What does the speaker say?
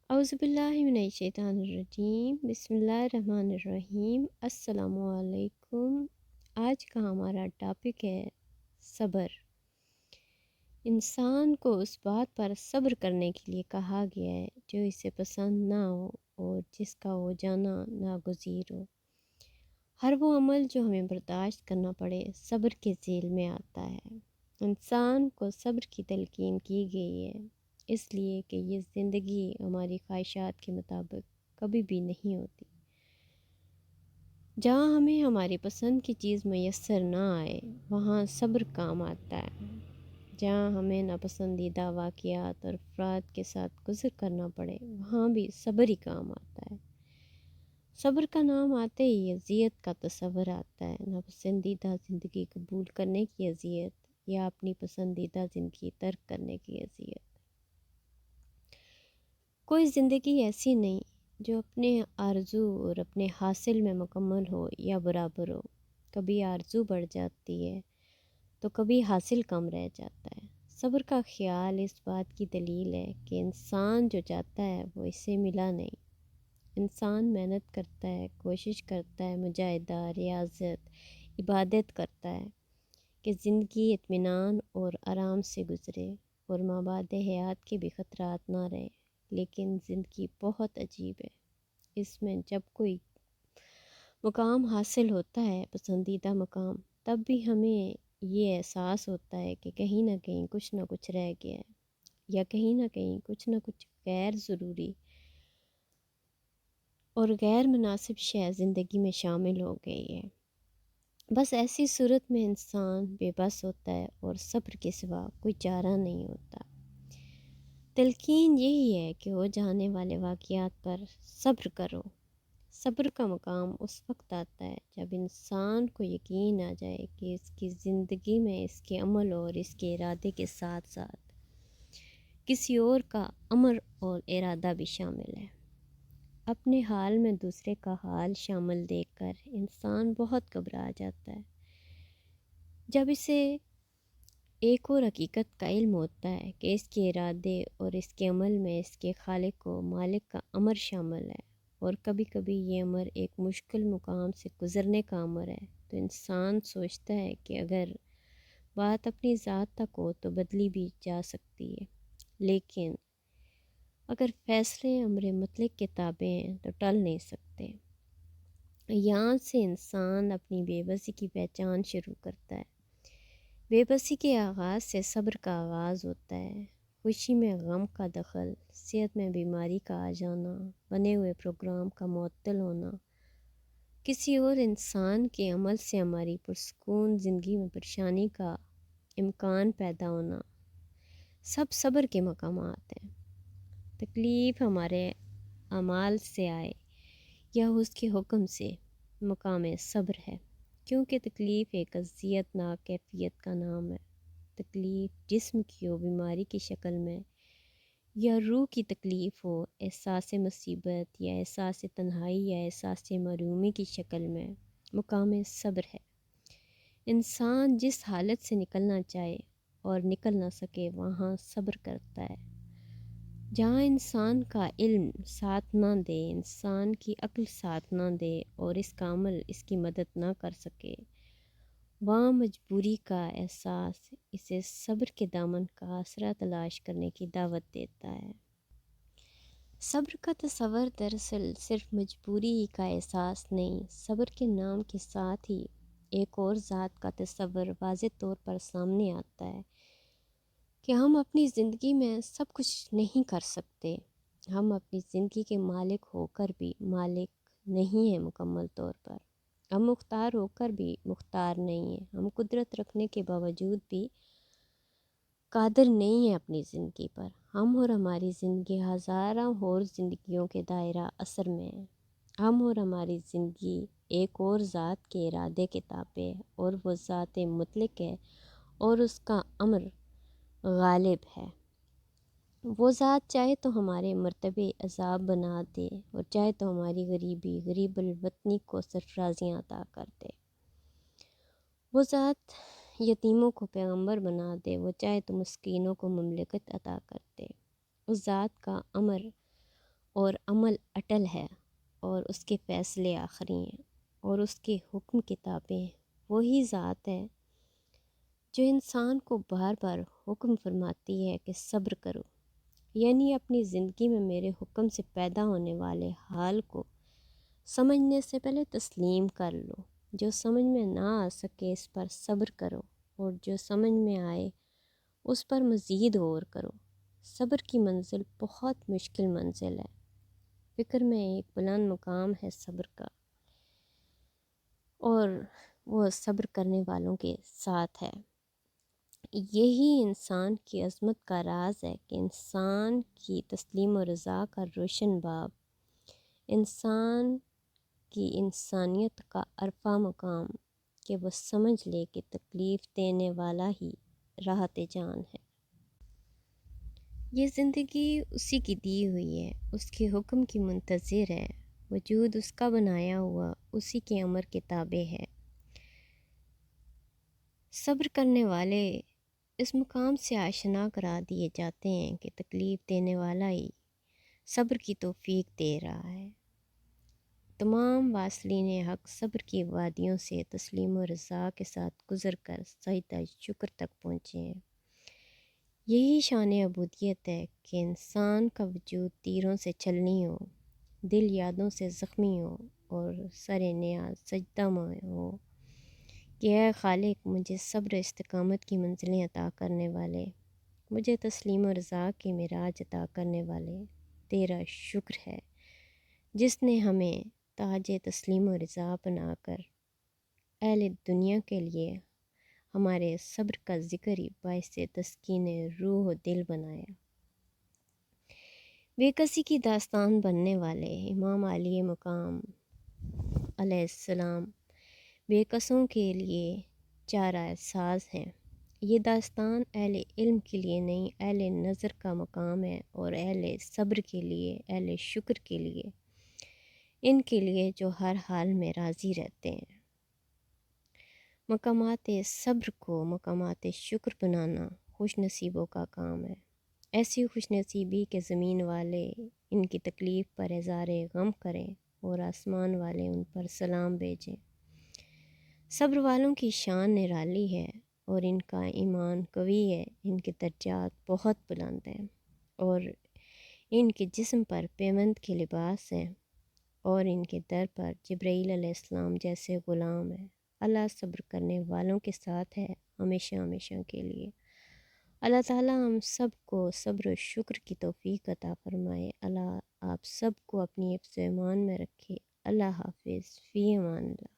اعوذ باللہ من الشیطان الرجیم، بسم اللہ الرحمن الرحیم، السلام علیکم۔ آج کا ہمارا ٹاپک ہے صبر۔ انسان کو اس بات پر صبر کرنے کے لیے کہا گیا ہے جو اسے پسند نہ ہو اور جس کا وہ جانا ناگزیر ہو۔ ہر وہ عمل جو ہمیں برداشت کرنا پڑے صبر کے ذیل میں آتا ہے۔ انسان کو صبر کی تلقین کی گئی ہے اس لیے کہ یہ زندگی ہماری خواہشات کے مطابق کبھی بھی نہیں ہوتی۔ جہاں ہمیں ہماری پسند کی چیز میسر نہ آئے وہاں صبر کام آتا ہے۔ جہاں ہمیں ناپسندیدہ واقعات اور افراد کے ساتھ گزر کرنا پڑے وہاں بھی صبر ہی کام آتا ہے۔ صبر کا نام آتے ہی اذیت کا تصور آتا ہے، ناپسندیدہ زندگی قبول کرنے کی اذیت یا اپنی پسندیدہ زندگی ترک کرنے کی اذیت۔ کوئی زندگی ایسی نہیں جو اپنے آرزو اور اپنے حاصل میں مکمل ہو یا برابر ہو۔ کبھی آرزو بڑھ جاتی ہے تو کبھی حاصل کم رہ جاتا ہے۔ صبر کا خیال اس بات کی دلیل ہے کہ انسان جو چاہتا ہے وہ اسے ملا نہیں۔ انسان محنت کرتا ہے، کوشش کرتا ہے، مجاہدہ، ریاضت، عبادت کرتا ہے کہ زندگی اطمینان اور آرام سے گزرے اور مابعد حیات کے بھی خطرات نہ رہے۔ لیکن زندگی بہت عجیب ہے۔ اس میں جب کوئی مقام حاصل ہوتا ہے، پسندیدہ مقام، تب بھی ہمیں یہ احساس ہوتا ہے کہ کہیں نہ کچھ رہ گیا ہے یا کہیں نہ کچھ غیر ضروری اور غیر مناسب شے زندگی میں شامل ہو گئی ہے۔ بس ایسی صورت میں انسان بے بس ہوتا ہے اور صبر کے سوا کوئی چارہ نہیں ہوتا۔ تلقین یہی ہے کہ ہو جانے والے واقعات پر صبر کرو۔ صبر کا مقام اس وقت آتا ہے جب انسان کو یقین آ جائے کہ اس کی زندگی میں اس کے عمل اور اس کے ارادے کے ساتھ ساتھ کسی اور کا امر اور ارادہ بھی شامل ہے۔ اپنے حال میں دوسرے کا حال شامل دیکھ کر انسان بہت گھبرا جاتا ہے۔ جب اسے ایک اور حقیقت کا علم ہوتا ہے کہ اس کے ارادے اور اس کے عمل میں اس کے خالق و مالک کا امر شامل ہے اور کبھی کبھی یہ امر ایک مشکل مقام سے گزرنے کا امر ہے، تو انسان سوچتا ہے کہ اگر بات اپنی ذات تک ہو تو بدلی بھی جا سکتی ہے، لیکن اگر فیصلے امر مطلق کے تابع ہیں تو ٹل نہیں سکتے۔ یہاں سے انسان اپنی بے بسی کی پہچان شروع کرتا ہے۔ بے بسی کے آغاز سے صبر کا آغاز ہوتا ہے۔ خوشی میں غم کا دخل، صحت میں بیماری کا آ جانا، بنے ہوئے پروگرام کا معطل ہونا، کسی اور انسان کے عمل سے ہماری پرسکون زندگی میں پریشانی کا امکان پیدا ہونا، سب صبر کے مقامات ہیں۔ تکلیف ہمارے اعمال سے آئے یا اس کے حکم سے مقام صبر ہے، کیونکہ تکلیف ایک اذیت ناک کیفیت کا نام ہے۔ تکلیف جسم کی ہو بیماری کی شکل میں یا روح کی تکلیف ہو احساس مصیبت یا احساس تنہائی یا احساس محرومی کی شکل میں، مقام صبر ہے۔ انسان جس حالت سے نکلنا چاہے اور نکل نہ سکے وہاں صبر کرتا ہے۔ جہاں انسان کا علم ساتھ نہ دے، انسان کی عقل ساتھ نہ دے اور اس کا عمل اس کی مدد نہ کر سکے، وہاں مجبوری کا احساس اسے صبر کے دامن کا آسرا تلاش کرنے کی دعوت دیتا ہے۔ صبر کا تصور دراصل صرف مجبوری ہی کا احساس نہیں، صبر کے نام کے ساتھ ہی ایک اور ذات کا تصور واضح طور پر سامنے آتا ہے کہ ہم اپنی زندگی میں سب کچھ نہیں کر سکتے۔ ہم اپنی زندگی کے مالک ہو کر بھی مالک نہیں ہیں مکمل طور پر۔ ہم مختار ہو کر بھی مختار نہیں ہیں۔ ہم قدرت رکھنے کے باوجود بھی قادر نہیں ہیں اپنی زندگی پر۔ ہم اور ہماری زندگی ہزاروں اور زندگیوں کے دائرہ اثر میں ہیں۔ ہم اور ہماری زندگی ایک اور ذات کے ارادے کے تابع ہے اور وہ ذات مطلق ہے اور اس کا امر غالب ہے۔ وہ ذات چاہے تو ہمارے مرتبے عذاب بنا دے اور چاہے تو ہماری غریب الوطنی کو سرفرازیاں عطا کر دے۔ وہ ذات یتیموں کو پیغمبر بنا دے، وہ چاہے تو مسکینوں کو مملکت عطا کر دے۔ اس ذات کا امر اور عمل اٹل ہے، اور اس کے فیصلے آخری ہیں، اور اس کے حکم کتابیں وہی ذات ہے جو انسان کو بار بار حکم فرماتی ہے کہ صبر کرو، یعنی اپنی زندگی میں میرے حکم سے پیدا ہونے والے حال کو سمجھنے سے پہلے تسلیم کر لو۔ جو سمجھ میں نہ آ سکے اس پر صبر کرو، اور جو سمجھ میں آئے اس پر مزید غور کرو۔ صبر کی منزل بہت مشکل منزل ہے، فکر میں ایک بلند مقام ہے صبر کا، اور وہ صبر کرنے والوں کے ساتھ ہے۔ یہی انسان کی عظمت کا راز ہے کہ انسان کی تسلیم و رضا کا روشن باب، انسان کی انسانیت کا عرفہ مقام، کہ وہ سمجھ لے کہ تکلیف دینے والا ہی راحت جان ہے۔ یہ زندگی اسی کی دی ہوئی ہے، اس کے حکم کی منتظر ہے، وجود اس کا بنایا ہوا اسی کے امر کے تابع ہے۔ صبر کرنے والے اس مقام سے آشنا کرا دیے جاتے ہیں کہ تکلیف دینے والا ہی صبر کی توفیق دے رہا ہے۔ تمام واصلین حق صبر کی وادیوں سے تسلیم و رضا کے ساتھ گزر کر سجدہ شکر تک پہنچے ہیں۔ یہی شان عبودیت ہے کہ انسان کا وجود تیروں سے چھلنی ہو، دل یادوں سے زخمی ہو، اور سر نیاز سجدہ میں ہو کہ اے خالق، مجھے صبر استقامت کی منزلیں عطا کرنے والے، مجھے تسلیم و رضا کی معراج عطا کرنے والے، تیرا شکر ہے جس نے ہمیں تاج تسلیم و رضا بنا کر اہل دنیا کے لیے ہمارے صبر کا ذکر ہی باعث تسکین روح و دل بنایا۔ بے کسی کی داستان بننے والے امام علی مقام علیہ السلام بے کسوں کے لیے چارہ ساز ہیں۔ یہ داستان اہل علم کے لیے نہیں، اہل نظر کا مقام ہے، اور اہل صبر کے لیے، اہل شکر کے لیے، ان کے لیے جو ہر حال میں راضی رہتے ہیں۔ مقامات صبر کو مقامات شکر بنانا خوش نصیبوں کا کام ہے۔ ایسی خوش نصیبی کہ زمین والے ان کی تکلیف پر اظہار غم کریں، اور آسمان والے ان پر سلام بھیجیں۔ صبر والوں کی شان نرالی ہے، اور ان کا ایمان قوی ہے، ان کے درجات بہت بلند ہیں، اور ان کے جسم پر پیوند کے لباس ہیں، اور ان کے در پر جبرائیل علیہ السلام جیسے غلام ہیں۔ اللہ صبر کرنے والوں کے ساتھ ہے ہمیشہ ہمیشہ کے لیے۔ اللہ تعالیٰ ہم سب کو صبر و شکر کی توفیق عطا فرمائے۔ اللہ آپ سب کو اپنی حفظ و ایمان میں رکھے۔ اللہ حافظ، فی امان اللہ۔